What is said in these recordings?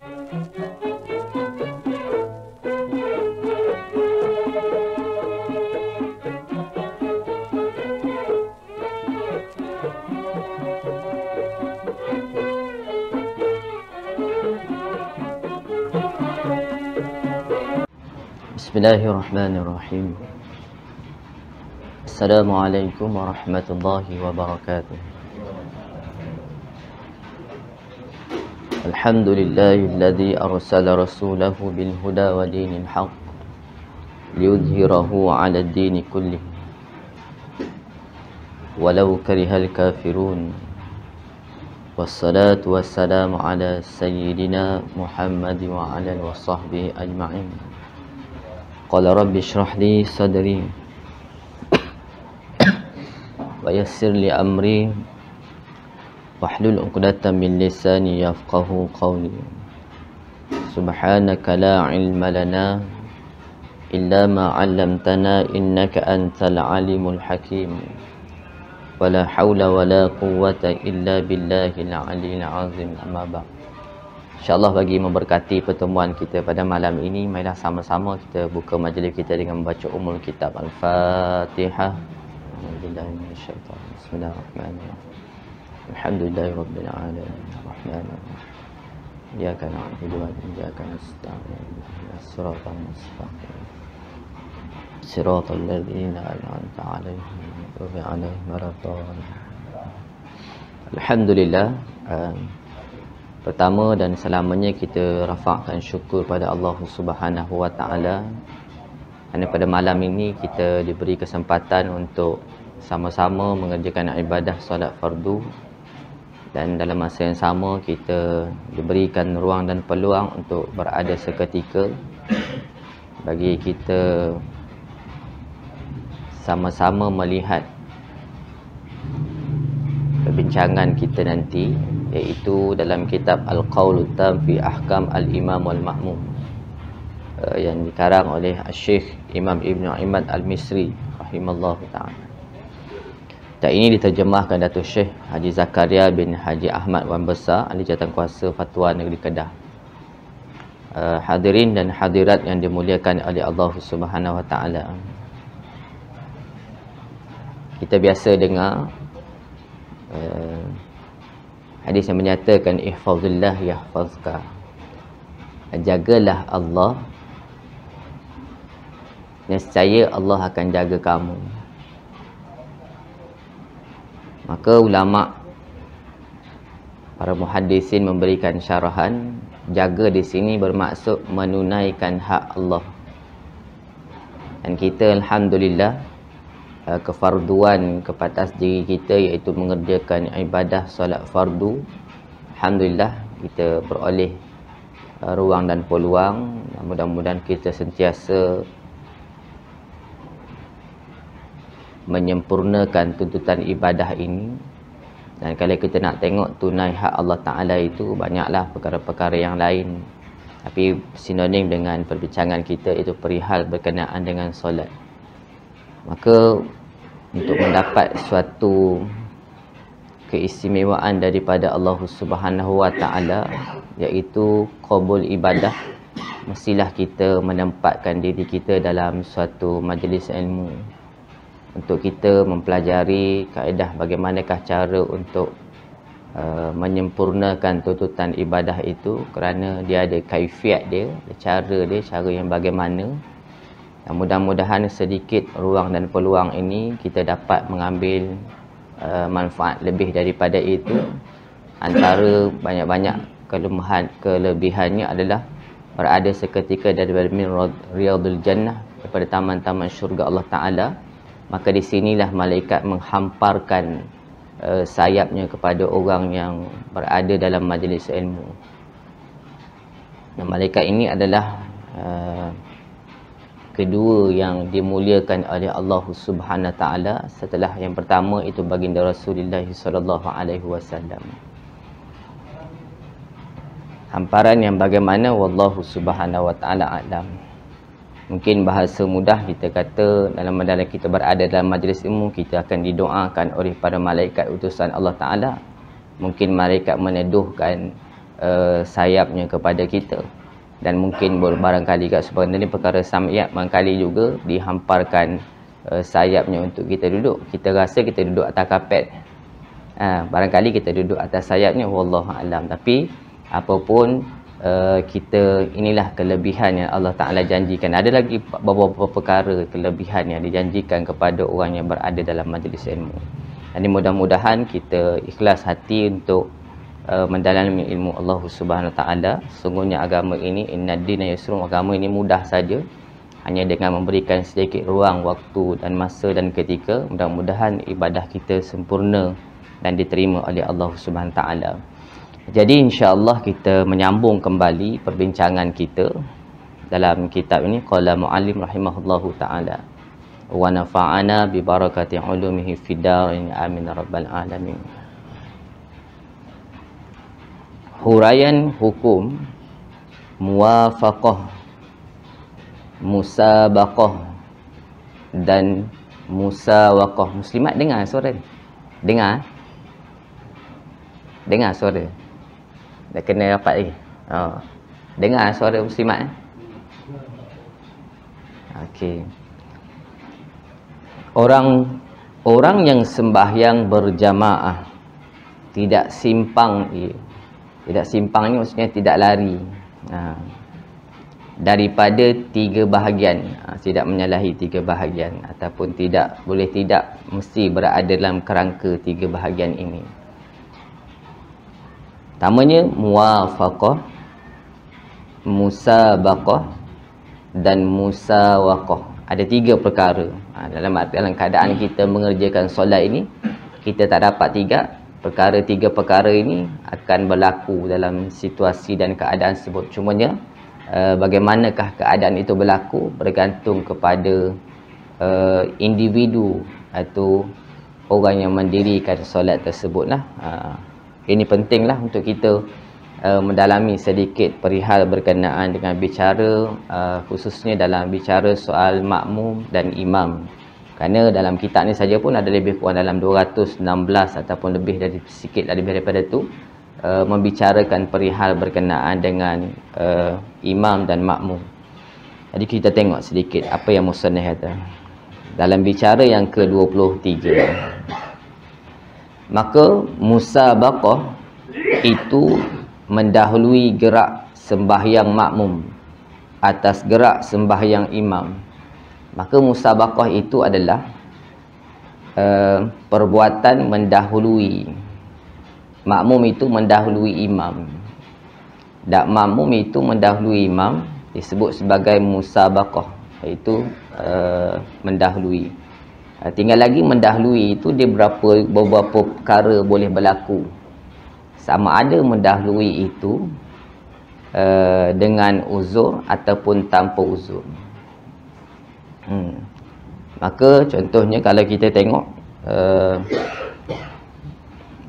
Bismillahirrahmanirrahim. Assalamualaikum warahmatullahi wabarakatuh. Alhamdulillahilladzi arsala rasulahu bil huda wa dinil haqq liyudhhirahu 'ala ad-dini kullih walau karihal kafirun. Wassalatu wassalamu ala sayyidina Muhammad wa ala alihi wa sahbihi ajma'in. Qala rabbi shrah li sadri wa yassir li amri wahlul 'uqdatam min lisani yafqahu qawli. Subhanaka la ilma lana illa ma 'allamtana innaka antal alimul hakim. Wala haula wala quwwata illa billahil aliyyil azim. Amma ba'd. InsyaAllah bagi memberkati pertemuan kita pada malam ini, marilah sama-sama kita buka majlis kita dengan membaca Ummul Kitab Al-Fatihah. Bismillahirrahmanirrahim. Alhamdulillahirabbil alamin. Arrahmanirrahim. Iyyaka na'budu wa iyyaka nasta'in. Ihdinas siratal mustaqim. Siratal ladzina an'amta 'alaihim ghairil maghdubi 'alaihim waladdallin. Alhamdulillah. Pertama dan selamanya kita rafakkan syukur pada Allah Subhanahu wa taala kerana pada malam ini kita diberi kesempatan untuk sama-sama mengerjakan ibadah solat fardu, dan dalam masa yang sama kita diberikan ruang dan peluang untuk berada seketika bagi kita sama-sama melihat perbincangan kita nanti, iaitu dalam kitab Al-Qawlut Tam fi Ahkam Al-Imam Wal-Ma'mum yang dikarang oleh Syekh Imam Ibn Imad Al-Misri rahimallahu ta'ala. Dan ini diterjemahkan Datuk Syekh Haji Zakaria bin Haji Ahmad Wan Besar, Ahli Jawatankuasa Fatwa Negeri Kedah. Hadirin dan hadirat yang dimuliakan oleh Allah Subhanahu wa ta'ala, kita biasa dengar hadis yang menyatakan ihfazillah yahfazka, jagalah Allah, nescaya Allah akan jaga kamu. Maka ulama, para muhaddisin memberikan syarahan, jaga di sini bermaksud menunaikan hak Allah. Dan kita alhamdulillah kefarduan kepada diri kita, iaitu mengerjakan ibadah solat fardu. Alhamdulillah kita beroleh ruang dan peluang. Mudah-mudahan kita sentiasa menyempurnakan tuntutan ibadah ini. Dan kalau kita nak tengok tunai hak Allah Ta'ala itu, banyaklah perkara-perkara yang lain, tapi sinonim dengan perbincangan kita itu perihal berkenaan dengan solat. Maka untuk mendapat suatu keistimewaan daripada Allah Subhanahu wa taala, iaitu qabul ibadah, mestilah kita menempatkan diri kita dalam suatu majlis ilmu untuk kita mempelajari kaedah bagaimanakah cara untuk menyempurnakan tuntutan ibadah itu, kerana dia ada kaifiat dia, cara yang bagaimana. Dan mudah-mudahan sedikit ruang dan peluang ini kita dapat mengambil manfaat lebih daripada itu. Antara banyak-banyak kelebihannya adalah berada seketika daripada min riyadul jannah, daripada taman-taman syurga Allah Ta'ala. Maka di sinilah malaikat menghamparkan sayapnya kepada orang yang berada dalam majlis ilmu. Dan malaikat ini adalah kedua yang dimuliakan oleh Allah Subhanahu taala. Setelah yang pertama itu baginda Rasulullah sallallahu alaihi wasallam. Hamparan yang bagaimana, wallahu Subhanahu wa taala alam. Mungkin bahasa mudah kita kata, dalam kita berada dalam majlis ilmu, kita akan didoakan oleh para malaikat utusan Allah Ta'ala. Mungkin malaikat meneduhkan sayapnya kepada kita. Dan mungkin barangkali kat sebenarnya perkara sam'iyat barangkali juga dihamparkan sayapnya untuk kita duduk. Kita rasa kita duduk atas kapet, barangkali kita duduk atas sayapnya, wallahu alam. Tapi apapun, kita, inilah kelebihan yang Allah Ta'ala janjikan. Ada lagi beberapa perkara kelebihan yang dijanjikan kepada orang yang berada dalam majlis ilmu. Jadi mudah-mudahan kita ikhlas hati untuk mendalami ilmu Allah Subhanahu Wa Ta'ala. Sungguhnya agama ini, inna dina yusrun, agama ini mudah saja, hanya dengan memberikan sedikit ruang, waktu dan masa dan ketika. Mudah-mudahan ibadah kita sempurna dan diterima oleh Allah Subhanahu Wa Ta'ala. Jadi insya-Allah kita menyambung kembali perbincangan kita dalam kitab ini, qala muallim rahimahullahu taala, wa nafa'ana bi barakati ulumihi fid darin amin rabbal alamin. Huraian hukum muwafaqah, musabaqah dan musawaqah. Muslimat dengar suara? Dengar suara? Dah kena rapat lagi. Dengar suara muslimat? Okey. Orang yang sembahyang berjamaah tidak simpang, tidak simpang ni maksudnya tidak lari daripada 3 bahagian, tidak menyalahi 3 bahagian, ataupun tidak mesti berada dalam kerangka 3 bahagian ini. Pertamanya muwafaqah, musabaqah dan musawaqah. Ada 3 perkara. Dalam keadaan kita mengerjakan solat ini, kita tak dapat 3 perkara ini akan berlaku dalam situasi dan keadaan tersebut. Cumanya bagaimanakah keadaan itu berlaku bergantung kepada individu atau orang yang mendirikan solat tersebutlah. Ini pentinglah untuk kita mendalami sedikit perihal berkenaan dengan bicara, khususnya dalam bicara soal makmum dan imam. Kerana dalam kitab ni saja pun ada lebih kurang dalam 216 ataupun lebih daripada itu membicarakan perihal berkenaan dengan imam dan makmum. Jadi kita tengok sedikit apa yang musannif kata dalam bicara yang ke-23. Maka musabaqah itu mendahului gerak sembahyang makmum atas gerak sembahyang imam. Maka musabaqah itu adalah perbuatan mendahului. Makmum itu mendahului imam. Dan makmum itu mendahului imam disebut sebagai musabaqah, iaitu mendahului. Tinggal lagi mendahului itu dia beberapa perkara boleh berlaku. Sama ada mendahului itu dengan uzur ataupun tanpa uzur. Maka contohnya kalau kita tengok,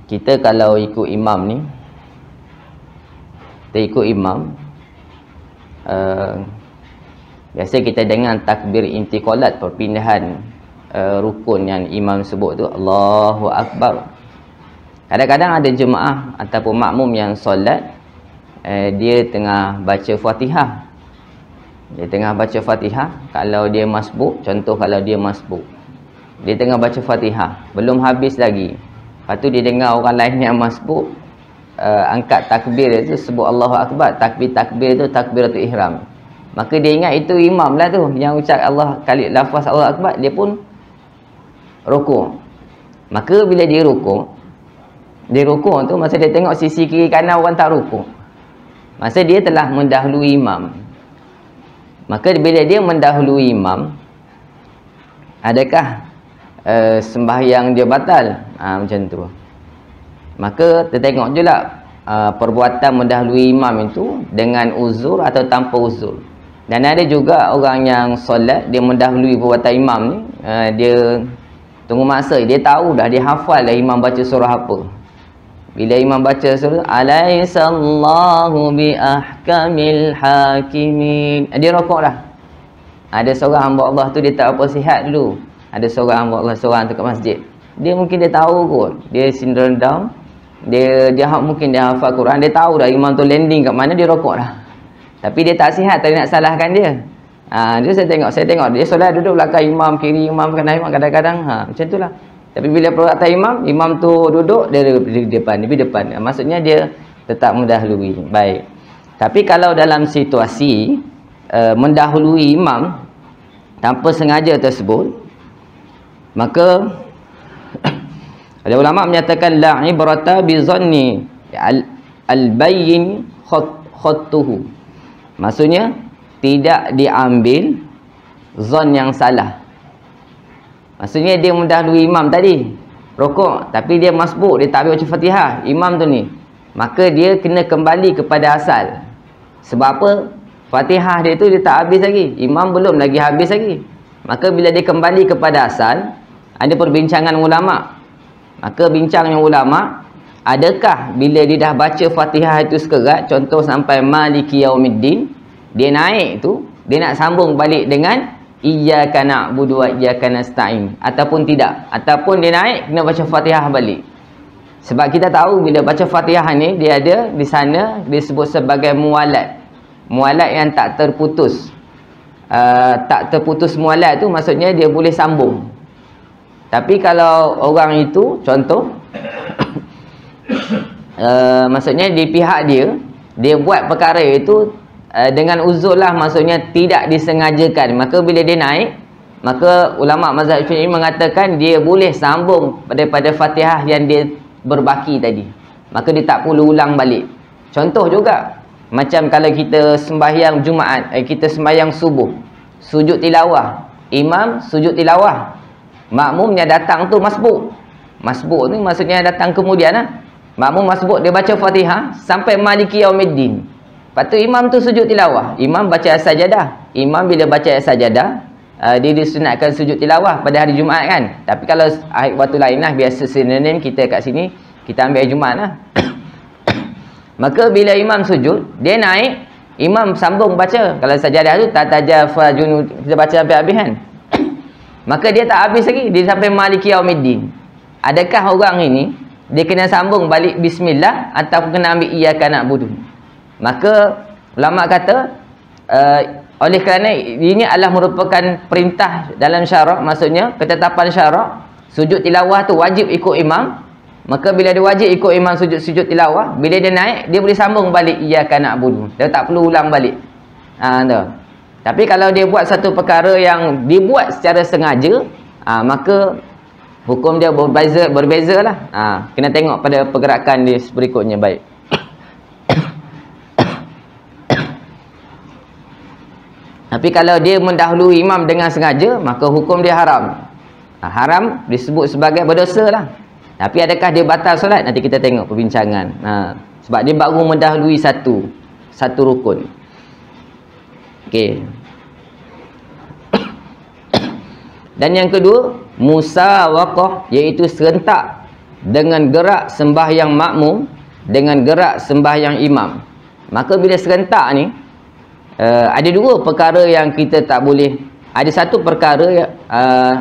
kita kalau ikut imam ni, kita ikut imam, biasa kita dengan takbir intiqalat, perpindahan rukun yang imam sebut tu, Allahu Akbar. Kadang-kadang ada jemaah ataupun makmum yang solat, dia tengah baca Fatihah. Kalau dia masbuk, contoh kalau dia masbuk, dia tengah baca Fatihah, belum habis lagi. Lepas tu dia dengar orang lain yang masbuk angkat takbir itu, sebut Allahu Akbar. Takbir tu takbiratul ihram. Maka dia ingat itu imam lah tu yang ucap lafaz Allahu Akbar, dia pun rukuk. Maka bila dia rukuk tu, masa dia tengok sisi kiri kanan orang tak rukuk, masa dia telah mendahului imam. Maka bila dia mendahului imam, adakah sembahyang dia batal? Macam tu. Maka kita tengok je lah perbuatan mendahului imam itu dengan uzur atau tanpa uzur. Dan ada juga orang yang solat, dia mendahului perbuatan imam ni, dia tunggu masa, dia tahu dah, dia hafal dah imam baca surah apa. Bila imam baca surah Alaihissallahu bi ahkamil hakimin, dia rokok dah. Ada seorang hamba Allah tu, dia tak apa sihat dulu. Ada seorang hamba Allah, seorang tu kat masjid, dia mungkin dia tahu kot, dia sindrom down, Mungkin dia hafal Quran, dia tahu dah imam tu landing kat mana, dia rokok dah. Tapi dia tak sihat, tak nak salahkan dia. Dia saya tengok dia solat duduk belakang imam, kiri imam, kanan imam, kadang-kadang macam itulah. Tapi bila perkataan imam tu duduk, dia di depan. Maksudnya dia tetap mendahului. Baik. Tapi kalau dalam situasi mendahului imam tanpa sengaja tersebut, maka ada ulama menyatakan la ibrata bi zanni al-bayyin khattuhu. Maksudnya tidak diambil zon yang salah. Maksudnya dia mendahului imam tadi rokok, tapi dia masbuk, dia tak ambil baca Fatihah imam tu ni, maka dia kena kembali kepada asal. Sebab apa? Fatihah dia tu dia tak habis lagi, imam belum lagi habis lagi. Maka bila dia kembali kepada asal, ada perbincangan ulama. Maka bincangnya ulama, adakah bila dia dah baca Fatihah itu sekerat, contoh sampai Maliki Yaumiddin, dia naik tu, dia nak sambung balik dengan Iyyaka na'budu wa iyyaka nasta'in, ataupun tidak, ataupun dia naik kena baca Fatihah balik. Sebab kita tahu bila baca Fatihah ni, dia ada di sana disebut sebagai muwalat. Muwalat yang tak terputus. Tak terputus muwalat tu maksudnya dia boleh sambung. Tapi kalau orang itu contoh maksudnya di pihak dia buat perkara itu dengan uzur lah, maksudnya tidak disengajakan, maka bila dia naik, maka ulama mazhab Syafi'i mengatakan dia boleh sambung daripada Fatihah yang dia berbaki tadi, maka dia tak perlu ulang balik. Contoh juga macam kalau kita sembahyang Jumaat, kita sembahyang subuh, sujud tilawah, imam sujud tilawah, makmum yang datang tu masbuk ni maksudnya datang kemudian lah. Makmum masbuk, dia baca Fatihah sampai Maliki Yaumiddin. Lepas tu imam tu sujud tilawah, imam baca as-sajadah. Imam bila baca as-sajadah, dia disunatkan sujud tilawah pada hari Jumaat kan. Tapi kalau waktu lain lah, biasa sinonim kita kat sini, kita ambil hari Jumaat lah. Maka bila imam sujud, dia naik, imam sambung baca. Kalau sajadah tu tatajafa junud, kita baca sampai habis kan. Maka dia tak habis lagi, dia sampai Maliki Yaumiddin. Adakah orang ini dia kena sambung balik bismillah ataupun kena ambil iyyaka na'budu? Maka ulama kata oleh kerana ini adalah merupakan perintah dalam syarak, maksudnya ketetapan syarak, sujud tilawah tu wajib ikut imam. Maka bila dia wajib ikut imam sujud tilawah, bila dia naik dia boleh sambung balik iyyaka na'budu, dia tak perlu ulang balik. Tapi kalau dia buat satu perkara yang dibuat secara sengaja, maka hukum dia berbeza lah. Kena tengok pada pergerakan dia berikutnya. Baik. Tapi kalau dia mendahului imam dengan sengaja, maka hukum dia haram. Haram disebut sebagai berdosa lah. Tapi adakah dia batal solat? Nanti kita tengok perbincangan. Sebab dia baru mendahului satu rukun. Okey. Dan yang kedua, musawaqah, iaitu serentak dengan gerak sembahyang makmum dengan gerak sembahyang imam. Maka bila serentak ni, ada dua perkara yang kita tak boleh. Ada satu perkara,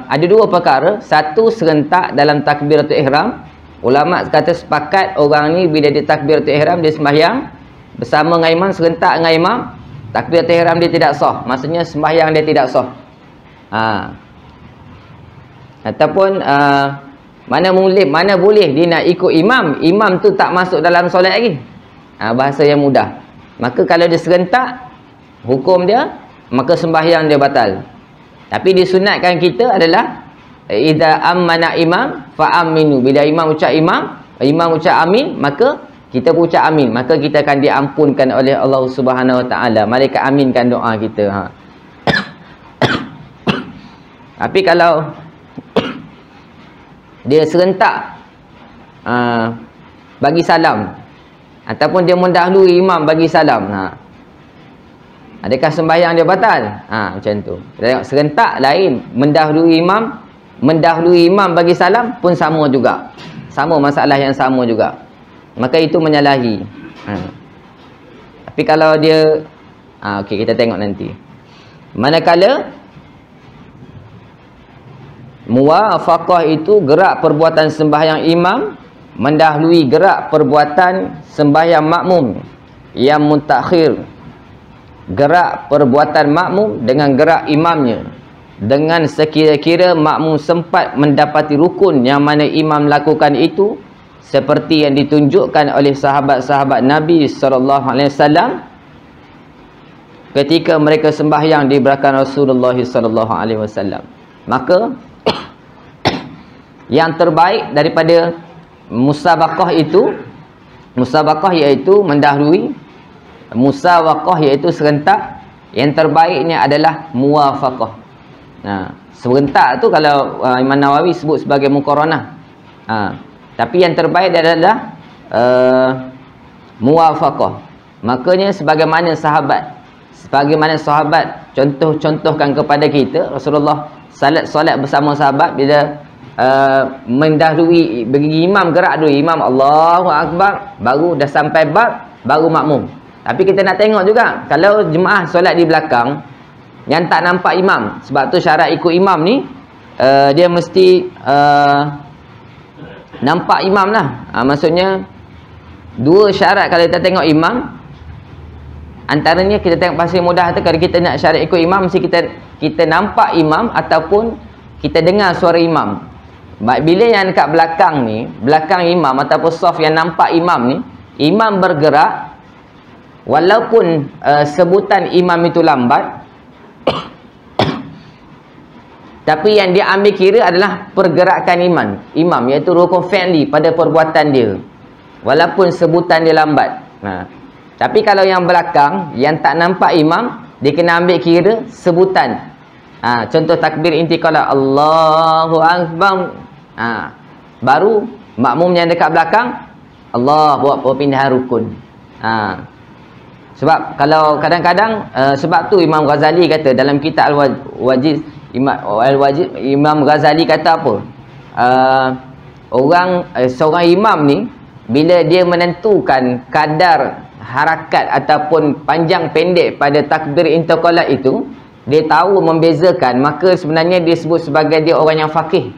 ada dua perkara. Satu, serentak dalam takbiratul ihram. Ulama kata sepakat orang ni bila dia takbiratul ihram, dia sembahyang bersama dengan imam, serentak dengan imam, takbiratul ihram dia tidak sah. Maksudnya sembahyang dia tidak sah. Ataupun mana boleh dia nak ikut imam tu tak masuk dalam solat lagi. Bahasa yang mudah. Maka kalau dia serentak, hukum dia, maka sembahyang dia batal. Tapi disunatkan kita adalah idza ammana imam fa aminu. Bila imam ucap amin, maka kita pun ucap amin, maka kita akan diampunkan oleh Allah Subhanahu Wa Taala. Malaikat aminkan doa kita. Tapi kalau dia serentak bagi salam, ataupun dia mendahului imam bagi salam, adakah sembahyang dia batal? Macam tu. Kita tengok serentak lain, mendahului imam bagi salam pun sama juga. Sama masalah yang sama juga. Maka itu menyalahi. Tapi kalau dia okey, kita tengok nanti. Manakala muwafaqah itu gerak perbuatan sembahyang imam mendahului gerak perbuatan sembahyang makmum yang mutakhir, gerak perbuatan makmum dengan gerak imamnya, dengan sekira-kira makmum sempat mendapati rukun yang mana imam lakukan itu, seperti yang ditunjukkan oleh sahabat-sahabat Nabi SAW ketika mereka sembahyang di belakang Rasulullah SAW. Maka yang terbaik daripada musabaqah itu, musabaqah iaitu mendahului, musawaqah iaitu serentak, yang terbaiknya adalah muwafaqah. Serentak tu kalau Imam Nawawi sebut sebagai muqaranah. Tapi yang terbaik adalah muwafaqah. Makanya sebagaimana sahabat contohkan kepada kita, Rasulullah solat bersama sahabat, bila mendahului bagi imam, gerak dulu imam Allahu Akbar, baru dah sampai bab, baru makmum. Tapi kita nak tengok juga, kalau jemaah solat di belakang yang tak nampak imam, sebab tu syarat ikut imam ni dia mesti nampak imam lah. Maksudnya dua syarat kalau kita tengok imam. Antaranya kita tengok pasal mudah tu, kalau kita nak syarat ikut imam, mesti kita nampak imam ataupun kita dengar suara imam. Bila yang dekat belakang ni, belakang imam ataupun saf yang nampak imam ni, imam bergerak, walaupun sebutan imam itu lambat, tapi yang dia ambil kira adalah pergerakan imam, iaitu rukun fi'li pada perbuatan dia, walaupun sebutan dia lambat. Tapi kalau yang belakang, yang tak nampak imam, dia kena ambil kira sebutan. Contoh takbir intiqalah, Allahu Akbar. Baru makmum yang dekat belakang, Allah buat perpindahan rukun. Sebab kalau kadang-kadang, sebab tu Imam Ghazali kata dalam kitab Al-Wajiz, Imam Ghazali kata apa? Seorang imam ni, bila dia menentukan kadar harakat ataupun panjang pendek pada takbir intiqalah itu, dia tahu membezakan, maka sebenarnya dia sebut sebagai dia orang yang faqih.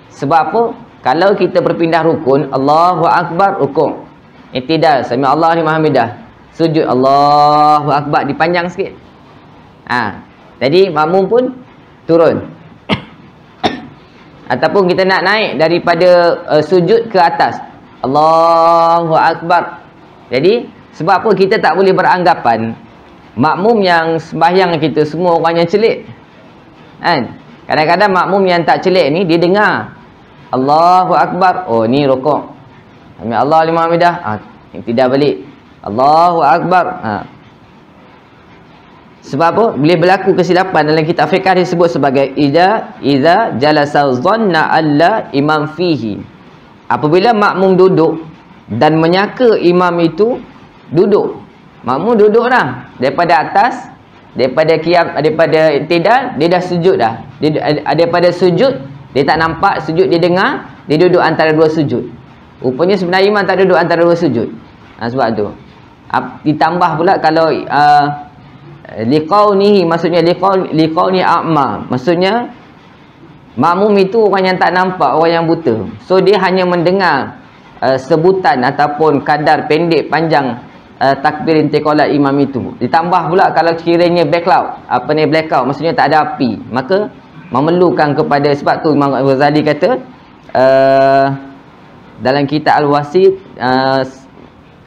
Sebab apa? Kalau kita berpindah rukun, Allahu Akbar, rukun, i'tidal, sami Allah liman hamidah, sujud, Allahu Akbar, dipanjang sikit. Jadi makmum pun turun. Ataupun kita nak naik daripada sujud ke atas, Allahu Akbar. Jadi sebab apa kita tak boleh beranggapan makmum yang sembahyang kita semua orang yang celik, kan? Kadang-kadang makmum yang tak celik ni, dia dengar Allahu Akbar, oh ni rukuk, sami Allah liman hamidah, tidak balik, Allahu Akbar. Sebab apa? Boleh berlaku kesilapan. Dalam kitab fiqh disebut sebagai idza jalasa dhanna alla imam fihi. Apabila makmum duduk dan menyangka imam itu duduk, makmum duduk dah daripada atas, daripada qiyam, daripada i'tidal, dia dah sujud dah. Daripada sujud dia tak nampak sujud, dia dengar, dia duduk antara dua sujud. Rupanya sebenarnya imam tak duduk antara dua sujud. Sebab tu ditambah pula kalau liqaunihi, maksudnya liqauni a'ma, maksudnya makmum itu orang yang tak nampak, orang yang buta. So dia hanya mendengar sebutan ataupun kadar pendek panjang takbir intiqalah imam itu. Ditambah pula kalau kiranya blackout, maksudnya tak ada api, maka memerlukan kepada, sebab tu Imam Ghazali kata dalam kitab Al-Wasit,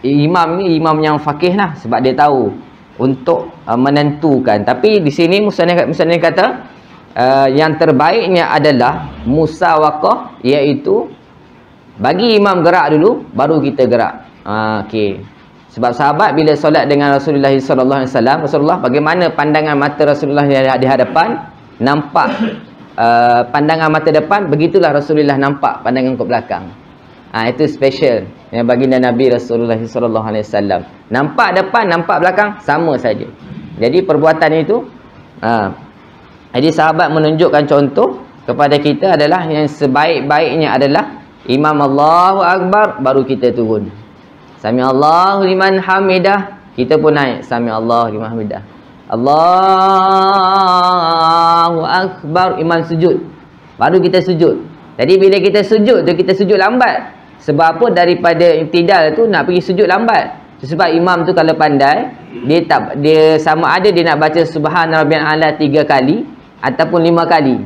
imam ni imam yang faqih lah, sebab dia tahu untuk menentukan. Tapi di sini musannif kata yang terbaiknya adalah musawaqah, iaitu bagi imam gerak dulu baru kita gerak. Okey. Sebab sahabat bila solat dengan Rasulullah SAW, Rasulullah, bagaimana pandangan mata Rasulullah di hadapan, nampak pandangan mata depan, begitulah Rasulullah nampak pandangan ke belakang. Itu special yang baginda Nabi Rasulullah SAW. Nampak depan, nampak belakang, sama saja. Jadi perbuatan itu, jadi sahabat menunjukkan contoh kepada kita adalah yang sebaik-baiknya adalah imam Allahu Akbar, baru kita turun. Sami Allahu liman hamidah, kita pun naik sami Allahu liman hamidah. Allahu Akbar, imam sujud, baru kita sujud. Jadi bila kita sujud tu, kita sujud lambat. Sebab apa? Daripada i'tidal tu nak pergi sujud lambat. Sebab imam tu kalau pandai, dia sama ada dia nak baca subhana rabbiyal a'la 3 kali ataupun 5 kali.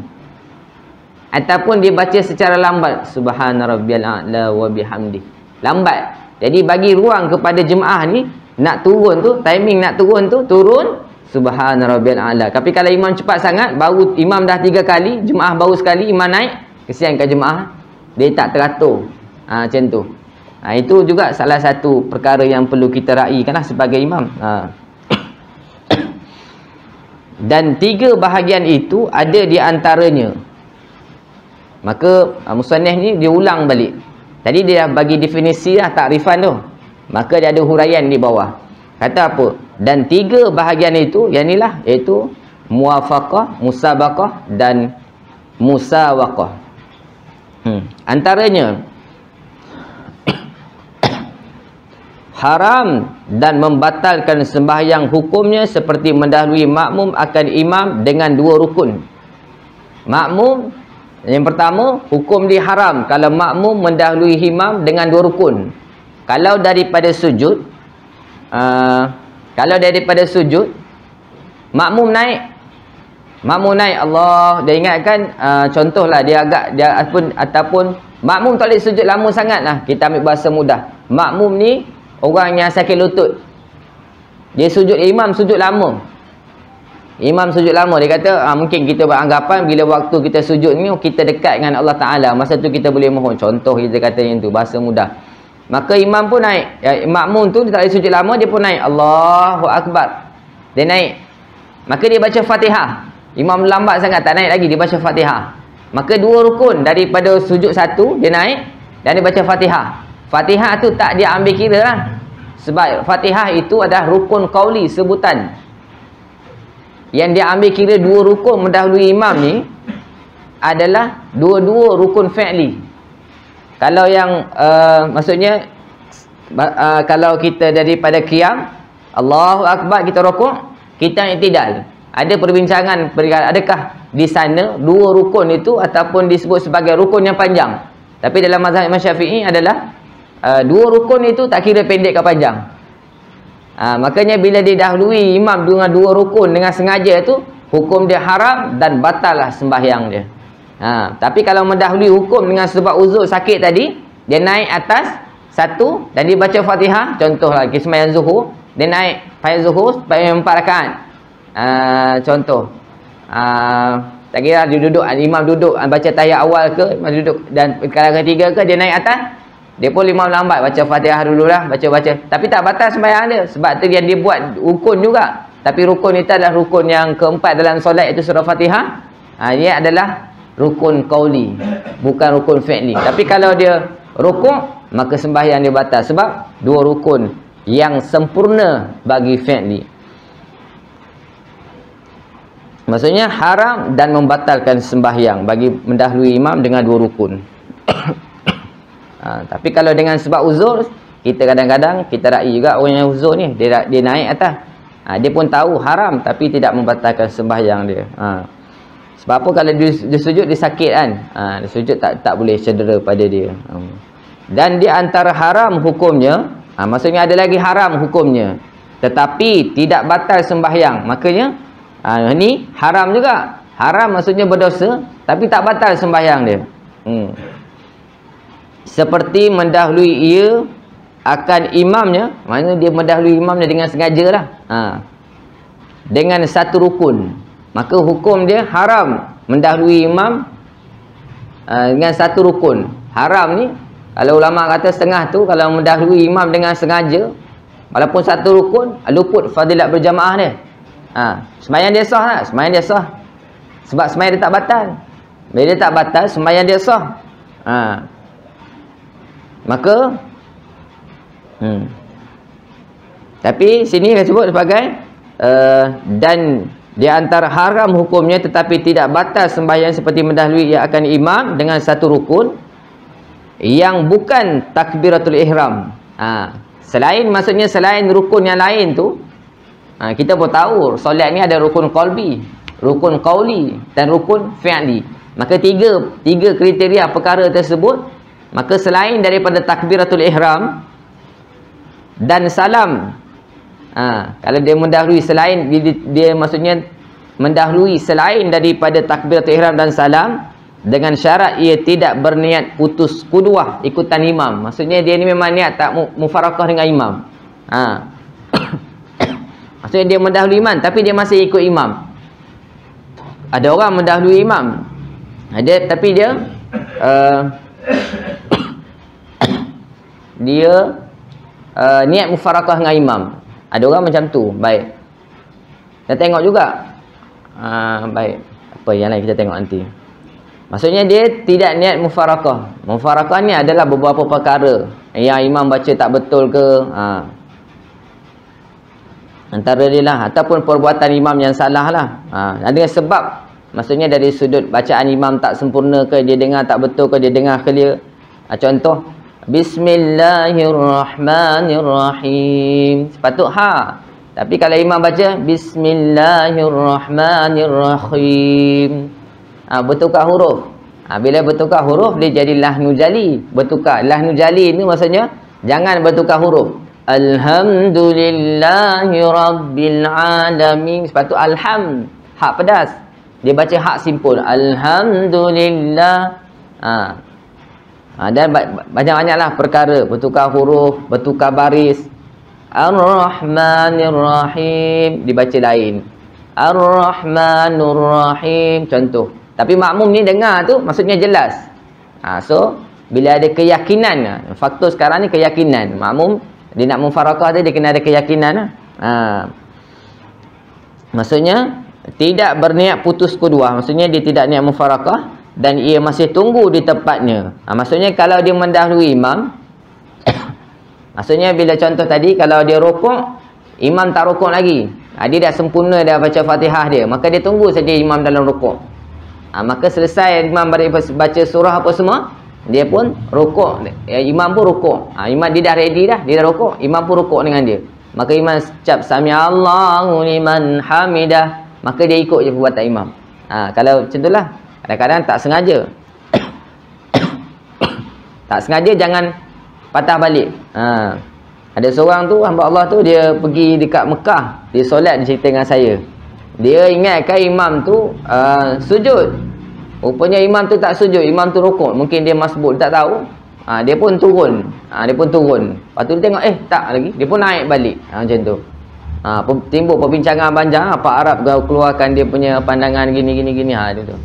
Ataupun dia baca secara lambat, subhana rabbiyal a'la wa bihamdi. Lambat. Jadi bagi ruang kepada jemaah ni nak turun tu, timing nak turun tu, turun subhana rabbiyal a'la. Tapi kalau imam cepat sangat, baru imam dah 3 kali, jemaah baru sekali, imam naik, kesian kat jemaah, dia tak teratur. Macam tu. Itu juga salah satu perkara yang perlu kita raikanlah sebagai imam. Dan 3 bahagian itu ada di antaranya. Maka musannif ni dia ulang balik. Tadi dia dah bagi definisi lah, takrifan tu. Maka dia ada huraian di bawah. Kata apa? Dan 3 bahagian itu, yang inilah, iaitu muwafaqah, musabaqah dan musawaqah. Antaranya haram dan membatalkan sembahyang hukumnya seperti mendahului makmum akan imam dengan 2 rukun. Makmum, yang pertama, hukum dia haram kalau makmum mendahului imam dengan 2 rukun. Kalau daripada sujud, makmum naik Allah, dia ingatkan contohlah dia ataupun makmum tak boleh sujud lama sangatlah. Kita ambil bahasa mudah. Makmum ni orang yang sakit lutut. Dia sujud, imam sujud lama. Imam sujud lama, dia kata mungkin kita beranggapan bila waktu kita sujud ni kita dekat dengan Allah Ta'ala, masa tu kita boleh mohon. Contoh kita kata yang tu, bahasa mudah. Maka imam pun naik, makmum tu dia tak boleh sujud lama, dia pun naik, Allahu Akbar, dia naik. Maka dia baca Fatihah. Imam lambat sangat, tak naik lagi, dia baca Fatihah. Maka 2 rukun daripada sujud 1, dia naik dan dia baca Fatihah. Fatihah tu tak dia ambil kira lah. Sebab Fatihah itu adalah rukun qauli, sebutan. Yang dia ambil kira 2 rukun mendahului imam ni adalah 2 rukun fi'li. Kalau yang maksudnya kalau kita daripada qiyam, Allahu Akbar, kita rukuk, kita i'tidal. Ada perbincangan, adakah di sana 2 rukun itu ataupun disebut sebagai rukun yang panjang. Tapi dalam mazhab Imam Syafi'i adalah 2 rukun itu tak kira pendek ke panjang. Makanya bila didahului imam dengan 2 rukun dengan sengaja tu, hukum dia haram dan batal lah sembahyang dia. Tapi kalau mendahului hukum dengan sebab uzur sakit tadi, dia naik atas 1 dan dia baca Fatihah. Contohlah sembahyang zuhur, dia naik sembahyang zuhur sembahyang 4 rakaat. Contoh, tak kira dia duduk, imam duduk baca tahiyat awal ke, imam duduk dan kalau ketiga ke, dia naik atas, dia pun imam lambat baca Fatihah dululah, baca. Tapi tak batal sembahyang dia. Sebab tu yang dia buat rukun juga. Tapi rukun itu adalah rukun yang keempat dalam solat, iaitu surah Fatihah. Ia adalah rukun qauli, bukan rukun fi'li. Tapi kalau dia rukun, maka sembahyang dia batal. Sebab 2 rukun yang sempurna bagi fi'li. Maksudnya haram dan membatalkan sembahyang bagi mendahului imam dengan 2 rukun. Tapi kalau dengan sebab uzur, kita kadang-kadang kita rai juga orang yang uzur ni, dia naik atas. Dia pun tahu haram tapi tidak membatalkan sembahyang dia. Sebab apa? Kalau dia sujud, dia sakit kan. Dia sujud tak boleh cedera pada dia. Dan di antara haram hukumnya, maksudnya ada lagi haram hukumnya, tetapi tidak batal sembahyang. Makanya ni haram juga. Haram maksudnya berdosa tapi tak batal sembahyang dia. Seperti mendahului ia akan imamnya, maknanya dia mendahului imamnya dengan sengaja lah, dengan 1 rukun. Maka hukum dia haram mendahului imam dengan 1 rukun. Haram ni, kalau ulama kata setengah tu, kalau mendahului imam dengan sengaja, walaupun 1 rukun, luput fadilat berjamaah dia. Sembahyang dia sah tak? Sembahyang dia sah. Sebab sembahyang dia tak batal. Bila dia tak batal, sembahyang dia sah. Maka tapi sini dia sebut sebagai dan di antara haram hukumnya tetapi tidak batal sembahyang seperti mendahului ia akan imam dengan 1 rukun yang bukan takbiratul ihram. Maksudnya selain rukun yang lain tu, kita pun tahu solat ni ada rukun qalbi, rukun qauli dan rukun fi'li. Maka tiga kriteria perkara tersebut, Maka selain daripada takbiratul ihram dan salam, kalau dia mendahului selain dia maksudnya mendahului selain daripada takbiratul ihram dan salam, dengan syarat ia tidak berniat putus qudwah ikutan imam. Maksudnya dia ni memang niat tak mufarakah dengan imam. Maksudnya dia mendahului imam tapi dia masih ikut imam. Ada orang mendahului imam, tapi dia niat mufarakah dengan imam. Ada orang macam tu. Baik, kita tengok juga. Baik, apa yang lain kita tengok nanti. Maksudnya dia tidak niat mufarakah. Mufarakah ni adalah beberapa perkara yang imam baca tak betul ke, antara dia lah, ataupun perbuatan imam yang salah lah. Ada sebab, maksudnya dari sudut bacaan imam tak sempurna ke, dia dengar tak betul ke, dia dengar clear. Contoh, Bismillahirrahmanirrahim, sepatut tapi kalau imam baca Bismillahirrahmanirrahim, bertukar huruf. Bila bertukar huruf dia jadi lahnu jali. Bertukar lahnu jali ni maksudnya jangan bertukar huruf. Alhamdulillahi rabbil alamin, sepatut alham, hak pedas. Dia baca hak simpul, alhamdulillah. Dan banyak-banyaklah perkara, bertukar huruf, bertukar baris. Ar-Rahmanir-Rahim dibaca lain, Ar-Rahmanur-Rahim contoh. Tapi makmum ni dengar tu maksudnya jelas. So bila ada keyakinan, faktor sekarang ni keyakinan. Makmum dia nak mufarakah dia kena ada keyakinan. Maksudnya tidak berniat putus qudwah, maksudnya dia tidak niat mufarakah dan ia masih tunggu di tempatnya. Maksudnya kalau dia mendahului imam, maksudnya bila contoh tadi, kalau dia rukuk, imam tak rukuk lagi, dia dah sempurna dah baca Fatihah dia, maka dia tunggu saja imam dalam rukuk. Maka selesai imam baca surah apa semua, dia pun rukuk, imam pun rukuk. Imam dia dah ready dah, dia dah rukuk, imam pun rukuk dengan dia. Maka imam ucap Sami'allahu liman hamidah, maka dia ikut je perbuatan imam. Kalau macam itulah, kadang-kadang tak sengaja. Tak sengaja jangan patah balik. Ada seorang tu, hamba Allah tu, dia pergi dekat Mekah, dia solat, dia cerita dengan saya. Dia ingatkan imam tu sujud. Rupanya imam tu tak sujud, imam tu rukuk. Mungkin dia masbuk, tak tahu. Dia pun turun. Lepas tu dia tengok, tak lagi. Dia pun naik balik. Macam tu. Timbul perbincangan panjang. Pak Arab keluarkan dia punya pandangan gini. Dia tu.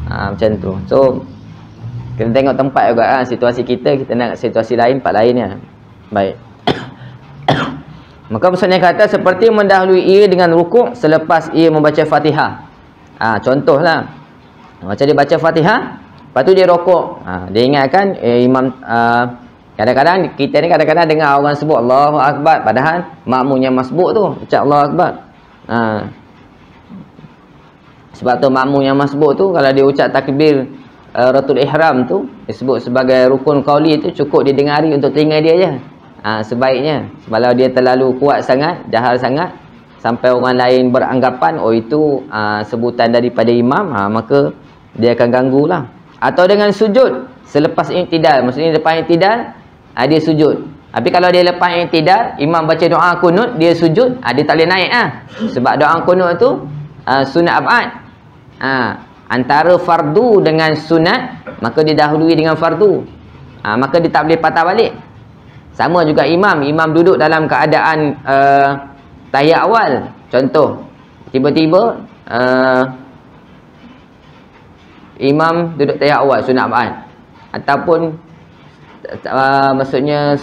Macam tu. So, kena tengok tempat juga. Situasi kita nak situasi lain, tempat lainnya. Baik. Maka maksudnya kata seperti mendahului ia dengan rukuk selepas ia membaca Fatihah. Contohlah, macam dia baca Fatihah, lepas tu dia rukuk. Dia ingatkan imam, kadang-kadang kita ni kadang-kadang dengar orang sebut Allahu Akbar, padahal makmumnya masbuk tu ucap Allahu Akbar. Sebab tu makmum yang masbuk tu kalau dia ucap takbir ratul ihram tu disebut sebagai rukun qauli, tu cukup dia dengari untuk telinga dia je. Sebaiknya, kalau dia terlalu kuat sangat, jahal sangat, sampai orang lain beranggapan itu sebutan daripada imam, maka dia akan ganggulah. Atau dengan sujud selepas i'tidal, maksudnya lepas i'tidal dia sujud. Tapi kalau dia lepas i'tidal, imam baca doa kunut, dia sujud, dia tak boleh naik sebab doa kunut tu sunat ab'ad. Antara fardu dengan sunat, maka dia dahului dengan fardu. Maka dia tak boleh patah balik. Sama juga imam duduk dalam keadaan tahiyat awal. Contoh, tiba-tiba imam duduk tahiyat awal sunat ab'ad, ataupun maksudnya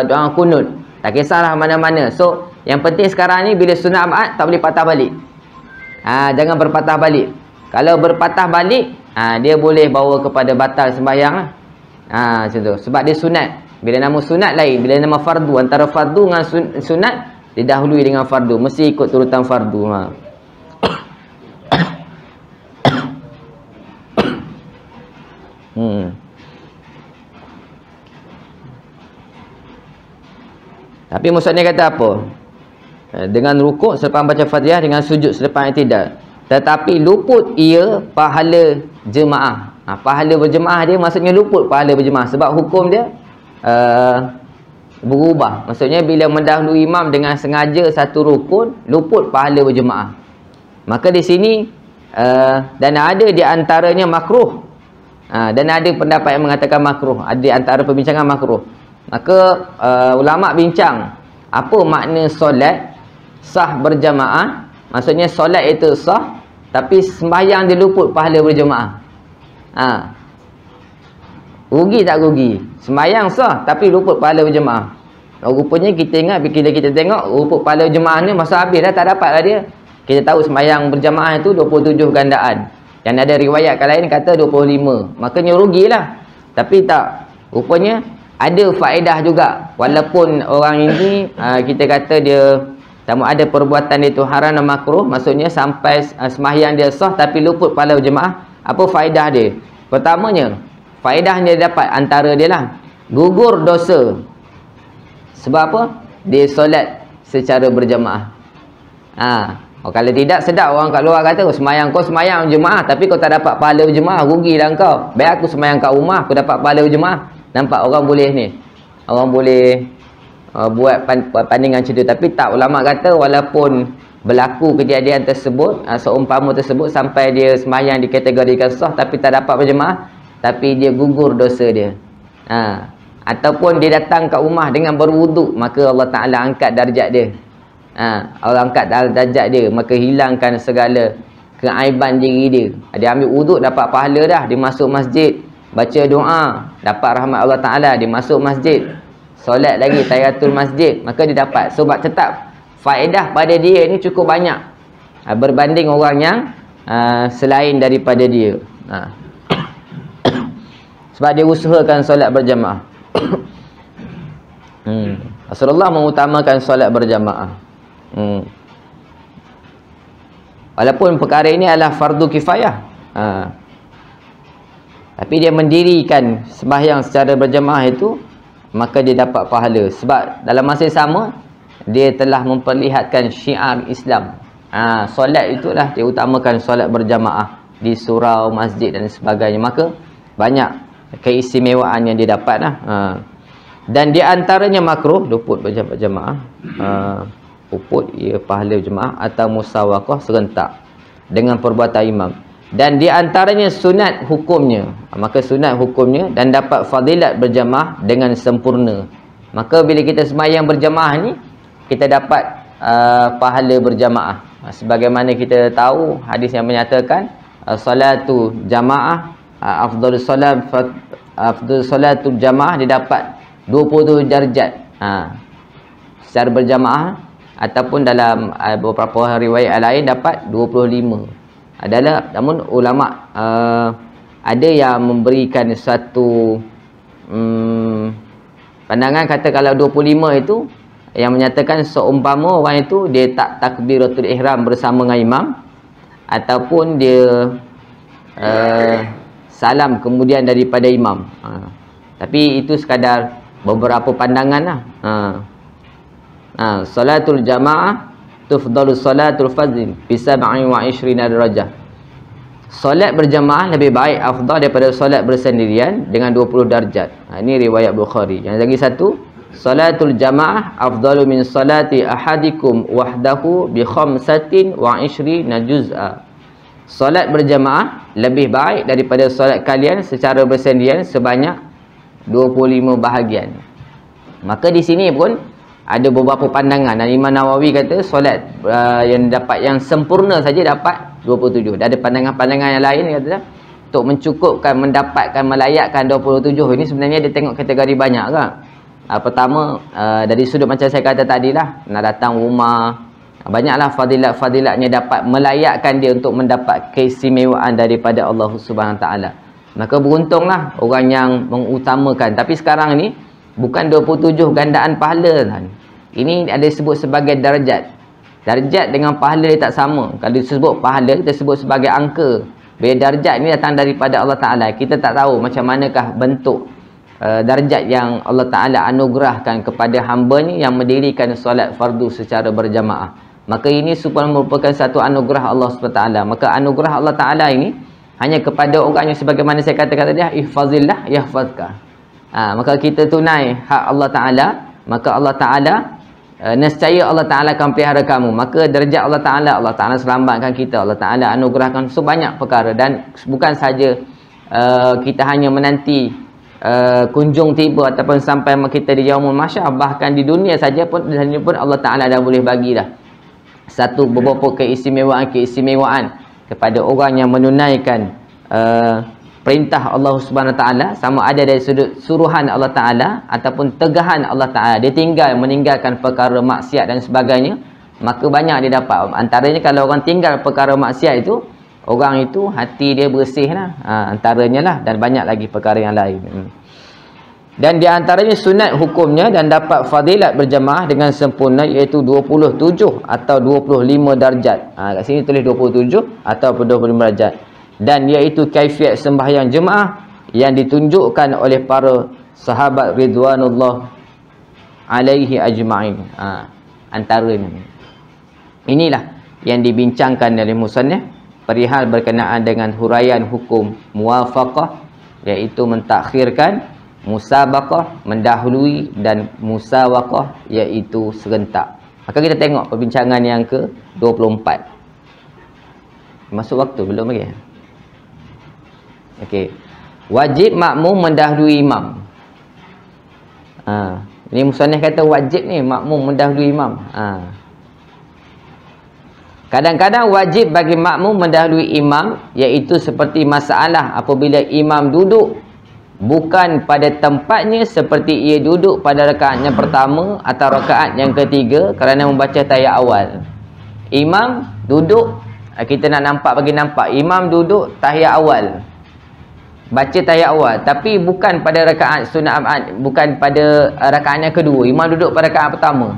doa kunut, tak kisahlah mana-mana. So yang penting sekarang ni bila sunat ab'ad tak boleh patah balik. Jangan berpatah balik. Kalau berpatah balik, dia boleh bawa kepada batal sembahyang lah. Macam tu. Sebab dia sunat. Bila nama sunat lain, bila nama fardu, antara fardu dengan sunat didahului dengan fardu, mesti ikut turutan fardu. Tapi maksudnya kata apa? Dengan rukuk selepas baca Fatihah, dengan sujud selepas i'tidal, tetapi luput ia pahala jemaah. Pahala berjemaah dia maksudnya luput pahala berjemaah sebab hukum dia berubah. Maksudnya bila mendahului imam dengan sengaja satu rukun, luput pahala berjemaah. Maka di sini dan ada di antaranya makruh. Dan ada pendapat yang mengatakan makruh, ada di antara perbincangan makruh. Maka ulama bincang apa makna solat sah berjamaah. Maksudnya solat itu sah tapi sembahyang dia luput pahala berjemaah. Rugi tak rugi? Sembahyang sah tapi luput pahala berjemaah. Rupanya kita ingat bila kita tengok luput pahala berjemaah ni masa habis dah, tak dapat lah dia. Kita tahu sembahyang berjemaah itu 27 gandaan. Yang ada riwayat lain kata 25. Makanya rugilah. Tapi tak. Rupanya ada faedah juga. Walaupun orang ini kita kata dia tamu ada perbuatan dia tu haram dan makruh, maksudnya sampai sembahyang dia sah tapi luput pahala berjemaah. Apa faedah dia? Pertamanya, faedah dia dapat antara dia lah gugur dosa. Sebab apa? Dia solat secara berjemaah. Kalau tidak sedap orang kat luar kata semayang kau semayang jemaah tapi kau tak dapat pahala berjemaah, rugilah kau. Baik aku semayang kat rumah aku dapat pahala berjemaah. Nampak orang boleh ni. Orang boleh buat pandingan macam tu. Tapi tak, ulama kata walaupun berlaku kejadian tersebut, seumpama tersebut sampai dia semayang dikategorikan sah tapi tak dapat berjemaah, tapi dia gugur dosa dia. Ataupun dia datang kat rumah dengan berwuduk, maka Allah Ta'ala angkat darjat dia. Allah angkat darjat dia, maka hilangkan segala keaiban diri dia. Dia ambil wuduk dapat pahala dah. Dia masuk masjid baca doa dapat rahmat Allah Ta'ala. Dia masuk masjid solat lagi tahiyatul masjid, maka dia dapat. Sebab tetap faedah pada dia ni cukup banyak berbanding orang yang selain daripada dia. Sebab dia usahakan solat berjamaah. Rasulullah mengutamakan solat berjamaah. Walaupun perkara ini adalah fardu kifayah, tapi dia mendirikan sembahyang secara berjamaah itu, maka dia dapat pahala. Sebab dalam masa yang sama dia telah memperlihatkan syiar Islam. Solat itulah dia utamakan solat berjamaah di surau, masjid dan sebagainya. Maka banyak keistimewaan yang dia dapat lah. Dan di antaranya makruh luput berjamaah, luput ia pahala berjamaah atau musawakah serentak dengan perbuatan imam. Dan di antaranya sunat hukumnya. Maka sunat hukumnya dan dapat fadilat berjamaah dengan sempurna. Maka bila kita sembahyang berjamaah ni, kita dapat pahala berjamaah. Sebagaimana kita tahu hadis yang menyatakan salatu jamaah afdalus salatu jamaah, dia dapat 27 darjat secara berjamaah, ataupun dalam beberapa riwayat lain dapat 25. Adalah, namun ulama ada yang memberikan satu pandangan kata kalau 25 itu yang menyatakan seumpama orang itu dia tak takbiratul ihram bersama dengan imam, ataupun dia salam kemudian daripada imam. Tapi itu sekadar beberapa pandangan lah. Salatul jamaah tufdalu salatul fadzin bi 27 darajah. Solat berjamaah lebih baik afdal daripada solat bersendirian dengan 20 darjat. Ini riwayat Bukhari. Yang lagi satu, salatul jamaah afdalu min salati ahadikum wahdahu bi 25 juz'a. Solat berjamaah lebih baik daripada solat kalian secara bersendirian sebanyak 25 bahagian. Maka di sini pun ada beberapa pandangan. Dan Imam Nawawi kata solat yang dapat yang sempurna saja dapat 27. Dan ada pandangan-pandangan yang lain kata untuk mencukupkan, mendapatkan, melayakkan 27 ini sebenarnya dia tengok kategori banyak kan. Pertama dari sudut macam saya kata tadilah, nak datang rumah, banyaklah fadilat-fadilatnya dapat melayakkan dia untuk mendapat keistimewaan daripada Allah Subhanahu Taala. Maka beruntunglah orang yang mengutamakan. Tapi sekarang ni bukan 27 gandaan pahala kan. Ini ada disebut sebagai darjat. Darjat dengan pahala dia tak sama. Kalau disebut pahala, kita sebut sebagai angka. Bila darjat ni datang daripada Allah Ta'ala, kita tak tahu macam manakah bentuk darjat yang Allah Ta'ala anugerahkan kepada hamba-Nya yang mendirikan solat fardu secara berjamaah. Maka ini supaya merupakan satu anugerah Allah SWT. Maka anugerah Allah Ta'ala ini hanya kepada orang yang sebagaimana saya katakan tadi, ihfazillah yahfazka. Maka kita tunai hak Allah Ta'ala, maka Allah Ta'ala nescaya Allah Ta'ala akan pelihara kamu. Maka derajat Allah Ta'ala selamatkan kita, Allah Ta'ala anugerahkan sebanyak perkara. Dan bukan saja kita hanya menanti kunjung tiba ataupun sampai kita di yaumul mahsyar, bahkan di dunia saja pun Allah Ta'ala dah boleh bagi dah satu beberapa keistimewaan kepada orang yang menunaikan perintah Allah Subhanahu Wa Ta'ala, sama ada dari sudut suruhan Allah Ta'ala ataupun tegahan Allah Ta'ala. Dia meninggalkan perkara maksiat dan sebagainya, maka banyak dia dapat. Antaranya kalau orang tinggal perkara maksiat itu, orang itu hati dia bersih lah, antaranya lah, dan banyak lagi perkara yang lain. Dan di antaranya sunat hukumnya dan dapat fadilat berjamaah dengan sempurna, iaitu 27 atau 25 darjat. Kat sini tulis 27 atau 25 darjat. Dan iaitu kaifiat sembahyang jemaah yang ditunjukkan oleh para sahabat ridwanullah alaihi ajma'in. Antaranya inilah yang dibincangkan oleh musannif perihal berkenaan dengan huraian hukum muwafaqah, iaitu mentakhirkan, musabaqah mendahului, dan musawaqah iaitu serentak. Maka kita tengok perbincangan yang ke-24. Masuk waktu belum lagi? Okey. Wajib makmum mendahului imam. Ini musannif kata wajib ni makmum mendahului imam. Kadang-kadang wajib bagi makmum mendahului imam, iaitu seperti masalah apabila imam duduk bukan pada tempatnya seperti ia duduk pada rakaat yang pertama atau rakaat yang ketiga kerana membaca tahiyat awal. Imam duduk, kita nak bagi nampak imam duduk tahiyat awal, baca tahiyat awal, tapi bukan pada rakaat sunat, bukan pada rakaat yang kedua. Imam duduk pada rakaat pertama.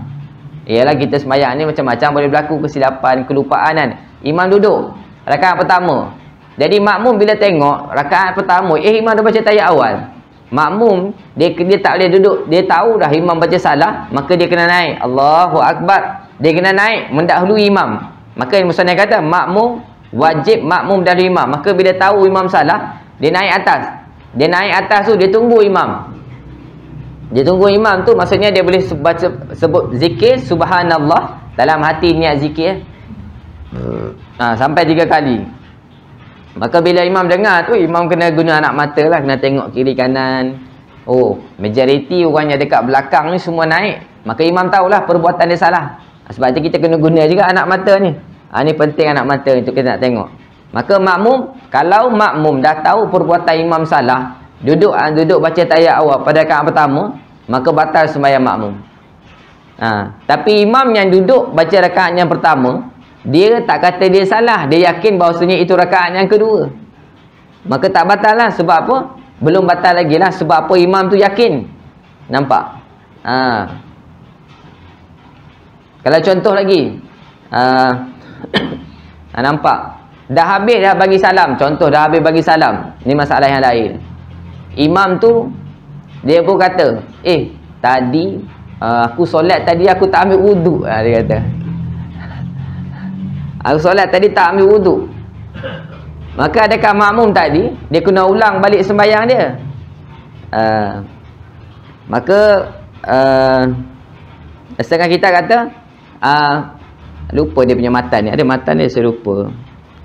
Ialah kita sembahyang ni macam-macam boleh berlaku, kesilapan, kelupaan kan. Imam duduk rakaat pertama. Jadi makmum bila tengok rakaat pertama, imam dah baca tahiyat awal. Makmum dia tak boleh duduk, dia tahu dah imam baca salah, maka dia kena naik. Allahu Akbar. Dia kena naik mendahului imam. Maka musannif kata makmum wajib makmum dahului imam. Maka bila tahu imam salah, dia naik atas. Dia naik atas tu dia tunggu imam. Dia tunggu imam tu, maksudnya dia boleh sebut zikir subhanallah dalam hati, niat zikir sampai 3 kali. Maka bila imam dengar tu, imam kena guna anak mata lah, kena tengok kiri kanan. Oh, majoriti orang yang dekat belakang ni semua naik, maka imam tahulah perbuatan dia salah. Sebab tu kita kena guna juga anak mata ni. Ni penting anak mata itu kita nak tengok. Maka makmum, kalau makmum dah tahu perbuatan imam salah, duduk baca tahiyat awal pada rakaat pertama, maka batal sembahyang makmum. Tapi imam yang duduk baca rakaat yang pertama, dia tak kata dia salah, dia yakin bahawasanya itu rakaat yang kedua, maka tak batal lah. Sebab apa? Belum batal lagi lah. Sebab apa? Imam tu yakin. Nampak? Kalau contoh lagi, nampak? Dah habis dah bagi salam. Contoh dah habis bagi salam. Ini masalah yang lain. Imam tu dia pun kata, tadi aku solat tadi aku tak ambil wuduk. Dia kata, aku solat tadi tak ambil wuduk. Maka adakah makmum tadi dia kena ulang balik sembahyang dia? Maka setengah kita kata lupa dia punya matan ni. Ada matan dia saya lupa.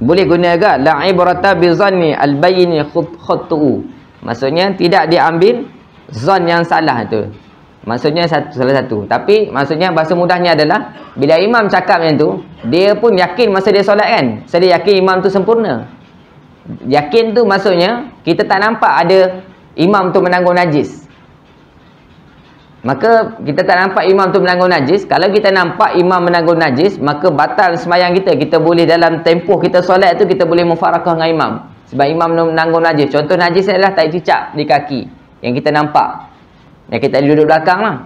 Boleh guna juga la ibrata bi zanni al bayyin khutu. Maksudnya tidak diambil zon yang salah tu. Maksudnya salah satu. Tapi maksudnya bahasa mudahnya adalah bila imam cakap macam tu, dia pun yakin masa dia solat kan. Dia yakin imam tu sempurna. Yakin tu maksudnya kita tak nampak ada imam tu menanggung najis. Maka kita tak nampak imam tu menanggung najis. Kalau kita nampak imam menanggung najis, maka batal sembahyang kita. Kita boleh dalam tempoh kita solat tu, kita boleh mufarakah dengan imam. Sebab imam menanggung najis. Contoh najis adalah tai cicak di kaki yang kita nampak, yang kita duduk belakang lah.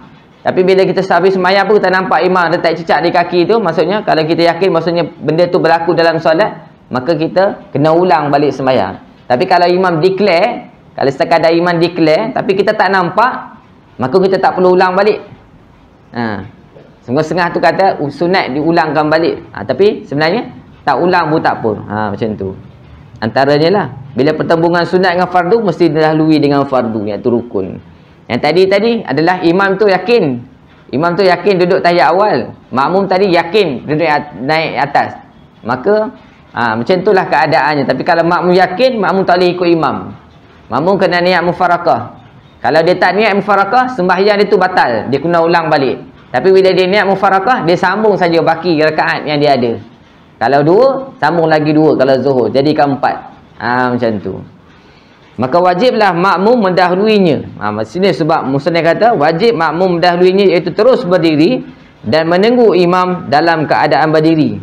Tapi bila kita habis sembahyang pun kita nampak imam ada tai cicak di kaki tu, maksudnya kalau kita yakin maksudnya benda tu berlaku dalam solat, maka kita kena ulang balik sembahyang. Tapi kalau imam declare, kalau sekadar imam declare tapi kita tak nampak, maka kita tak perlu ulang balik. Setengah-setengah tu kata sunat diulangkan balik. Tapi sebenarnya tak ulang pun tak apa. Macam tu. Antaranya lah. Bila pertembungan sunat dengan fardu, mesti didahului dengan fardu, iaitu rukun. Yang tadi adalah imam tu yakin. Imam tu yakin duduk tahiyat awal. Makmum tadi yakin duduk naik atas. Maka macam itulah keadaannya. Tapi kalau makmum yakin, makmum tak boleh ikut imam. Makmum kena niat mufarakah. Kalau dia tak niat mufarakah, sembahyang dia tu batal. Dia kena ulang balik. Tapi bila dia niat mufarakah, dia sambung saja baki rakaat yang dia ada. Kalau 2, sambung lagi 2 kalau zuhur. Jadikan 4. Macam tu. Maka wajiblah makmum mendahuluinya. Maksudnya sebab musnad kata wajib makmum mendahuluinya, iaitu terus berdiri dan menunggu imam dalam keadaan berdiri.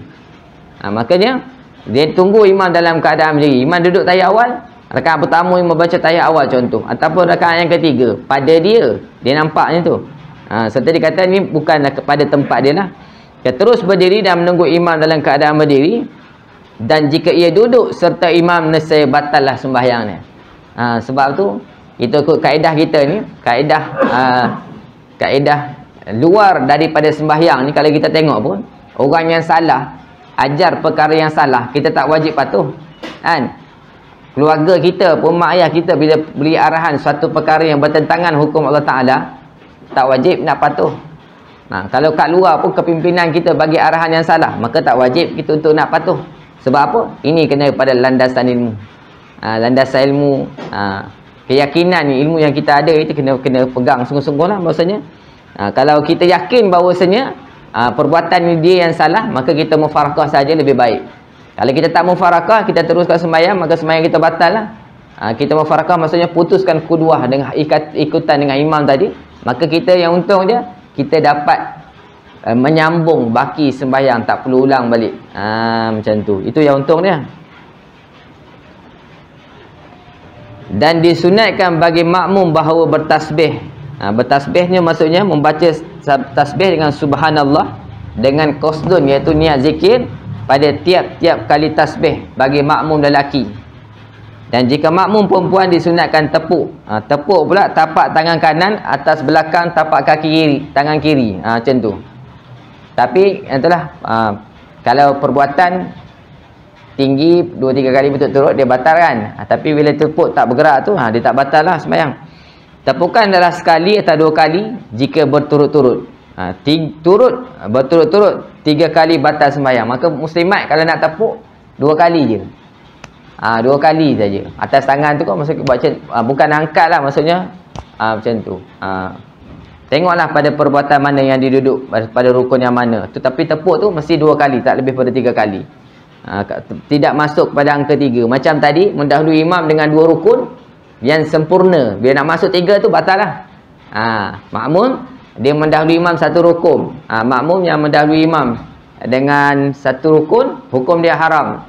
Makanya dia tunggu imam dalam keadaan berdiri. Imam duduk tahiyat awal, rakaat pertama imam baca tahiyat awal contoh, ataupun rakaat yang ketiga, pada dia nampaknya tu. Serta dia kata ni bukanlah kepada tempat dia lah. Dia terus berdiri dan menunggu imam dalam keadaan berdiri. Dan jika ia duduk serta imam, nescaya batallah sembahyangnya. Sebab tu kita ikut kaedah kita ni, kaedah luar daripada sembahyang ni. Kalau kita tengok pun, orang yang salah ajar perkara yang salah, kita tak wajib patuh, kan? Keluarga kita pun, mak ayah kita bila beri arahan suatu perkara yang bertentangan hukum Allah Ta'ala, tak wajib nak patuh. Kalau kat luar pun kepimpinan kita bagi arahan yang salah, maka tak wajib kita untuk nak patuh. Sebab apa? Ini kena pada landasan ilmu. Landasan ilmu, keyakinan ilmu yang kita ada itu kena pegang sungguh-sungguh lah bahasanya. Kalau kita yakin bahawasanya perbuatan dia yang salah, maka kita mufarakah saja lebih baik. Kalau kita tak mufarakah, kita teruskan sembahyang, maka sembahyang kita batal lah. Kita mufarakah maksudnya putuskan kuduah dengan ikutan dengan imam tadi, maka kita yang untung dia, kita dapat menyambung baki sembahyang, tak perlu ulang balik. Macam tu. Itu yang untung dia. Dan disunatkan bagi makmum bahawa bertasbih. Bertasbihnya maksudnya membaca tasbih dengan subhanallah dengan qasdun, iaitu niat zikir pada tiap-tiap kali tasbih bagi makmum lelaki. Dan jika makmum perempuan disunatkan tepuk. Tepuk pula tapak tangan kanan atas belakang tapak kaki kiri, tangan kiri. Macam tu. Tapi itulah, kalau perbuatan tinggi 2-3 kali berturut-turut, dia batal kan. Tapi bila tepuk tak bergerak tu, dia tak batal lah sembahyang. Tepukan adalah sekali atau 2 kali jika berturut-turut. Berturut-turut 3 kali batal sembahyang. Maka muslimat kalau nak tepuk 2 kali je. 2 kali saja. Atas tangan tu kan maksud buat macam, bukan angkat lah maksudnya. Macam tu. Tengoklah pada perbuatan mana yang diduduk, pada rukun yang mana. Tetapi tepuk tu mesti 2 kali, tak lebih pada 3 kali. Tidak masuk pada angka 3. Macam tadi mendahului imam dengan 2 rukun yang sempurna. Bila nak masuk 3 tu batal lah. Makmum dia mendahului imam 1 rukun. Makmum yang mendahului imam dengan 1 rukun, hukum dia haram.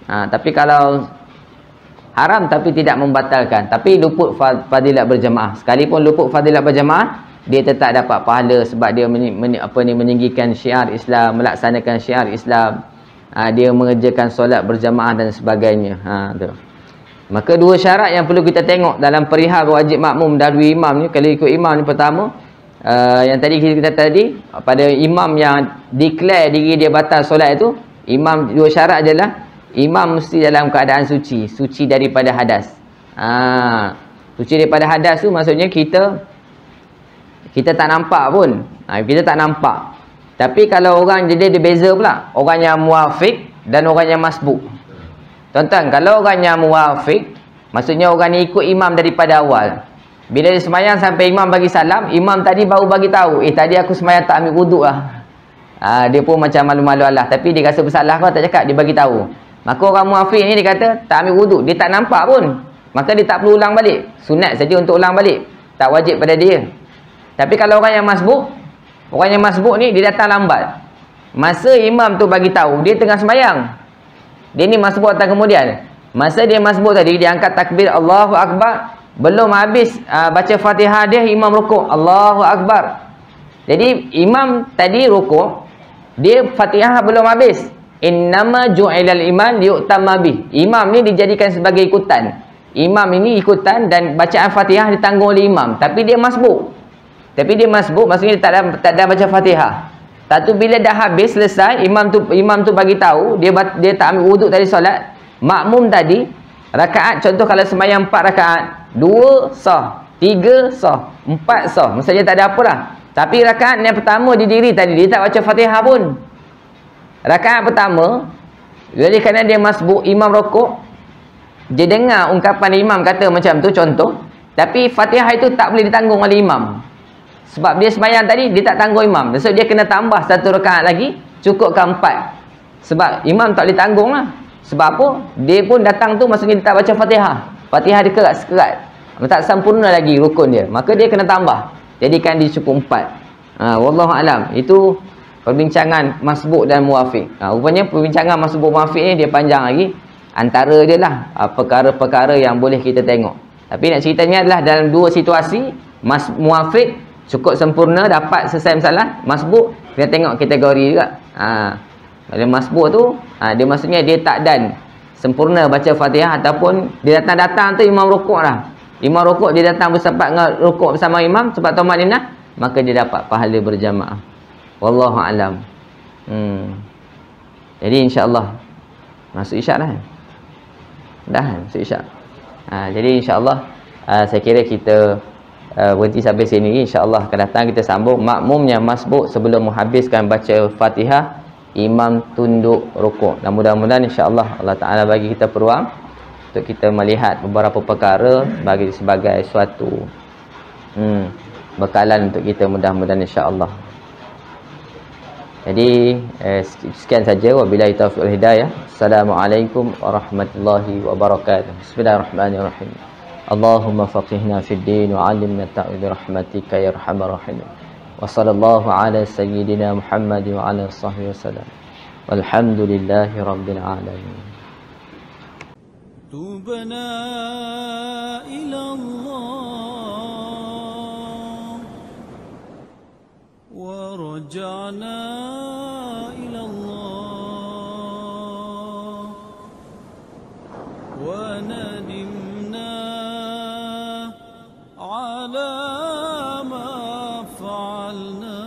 Tapi kalau haram tapi tidak membatalkan, tapi luput fadilat berjamaah. Sekalipun luput fadilat berjamaah, dia tetap dapat pahala sebab dia meninggikan syiar Islam, melaksanakan syiar Islam. Dia mengerjakan solat berjamaah dan sebagainya. Tu. Maka 2 syarat yang perlu kita tengok dalam perihal wajib makmum mendahului imam ni. Kalau ikut imam ni, pertama, yang tadi kita tadi, pada imam yang declare diri dia batal solat itu, imam 2 syarat adalah imam mesti dalam keadaan suci daripada hadas. Suci daripada hadas tu maksudnya kita tak nampak pun. Kita tak nampak. Tapi kalau orang jadi dia beza pula, orang yang muwafiq dan orang yang masbuk. Tuan-tuan, kalau orang yang muwafiq, maksudnya orang ni ikut imam daripada awal. Bila dia sembahyang sampai imam bagi salam, imam tadi baru bagi tahu, tadi aku sembahyang tak ambil wuduk lah. Dia pun macam malu-malu Allah, tapi dia rasa bersalah kau tak cakap, dia bagi tahu. Maka orang muwafiq ni dia kata tak ambil wuduk, dia tak nampak pun, maka dia tak perlu ulang balik. Sunat saja untuk ulang balik, tak wajib pada dia. Tapi kalau orang yang masbuk, ni dia datang lambat. Masa imam tu bagi tahu dia tengah sembahyang, dia ni masbuk datang kemudian. Masa dia masbuk tadi, dia angkat takbir Allahu Akbar, belum habis baca Fatihah dia, imam rukuk Allahu Akbar. Jadi imam tadi rukuk, dia Fatihah belum habis. Innama ju'ilal iman liyu'tamma bih. Imam ni dijadikan sebagai ikutan. Imam ini ikutan dan bacaan Fatihah ditanggung oleh imam, tapi dia masbuk. Maksudnya dia tak ada baca Fatihah. Tapi bila dah habis selesai, imam tu bagi tahu dia tak ambil wuduk tadi solat, Makmum tadi, rakaat contoh kalau sembahyang 4 rakaat, 2 sah, 3 sah, 4 sah. Maksudnya tak ada apalah. Tapi rakaat yang pertama dia diri tadi, dia tak baca Fatihah pun. Rakaat pertama, jadi kerana dia masbuk imam rokok, dia dengar ungkapan imam kata macam tu contoh, tapi Fatihah itu tak boleh ditanggung oleh imam. Sebab dia sembahyang tadi, dia tak tanggung imam. So dia kena tambah 1 rakaat lagi, cukup ke 4. Sebab imam tak boleh tanggung lah. Sebab apa? Dia pun datang tu maksudnya dia tak baca Fatihah. Fatihah dia kerat sekerat. Tak sempurna lagi rukun dia. Maka dia kena tambah. Jadikan dia cukup 4. Wallahu alam. Itu perbincangan masbuk dan muwafiq. Rupanya perbincangan masbuk muwafiq ni dia panjang lagi. Antara dia lah perkara-perkara yang boleh kita tengok. Tapi nak ceritanya adalah dalam 2 situasi. Muwafiq cukup sempurna, dapat selesai masalah. Masbuk, kita tengok kategori juga. Kalau masbuk tu, dia maksudnya dia tak dan sempurna baca Fatihah, ataupun dia datang-datang tu imam rukuk lah. Imam rukuk, dia datang bersempat dengan rukuk bersama imam sebab tumaninah, maka dia dapat pahala berjamaah. Wallahu alam. Jadi insya-Allah masuk isyak dah. Dah masuk isyak. Jadi insya-Allah saya kira kita berhenti sampai sini. InsyaAllah akan datang kita sambung makmumnya masbuk sebelum menghabiskan baca Fatihah, imam tunduk rukuk. Dan mudah-mudahan insya-Allah Allah Ta'ala bagi kita peluang untuk kita melihat beberapa perkara sebagai suatu bekalan untuk kita, mudah-mudahan insya-Allah. Jadi sekian saja, wabillahi taufiq wal hidayah. Assalamualaikum warahmatullahi wabarakatuh. Bismillahirrahmanirrahim. Allahumma faqihna fid din wa 'allimna ta'wil rahmatika ya arhamar rahimin. Wa sallallahu ala sayyidina Muhammad wa ala sahbihi wasallam. Walhamdulillahi rabbil alamin. Tubna ila Allah wa raja'na ila Allah wa nadimna على ما فعلنا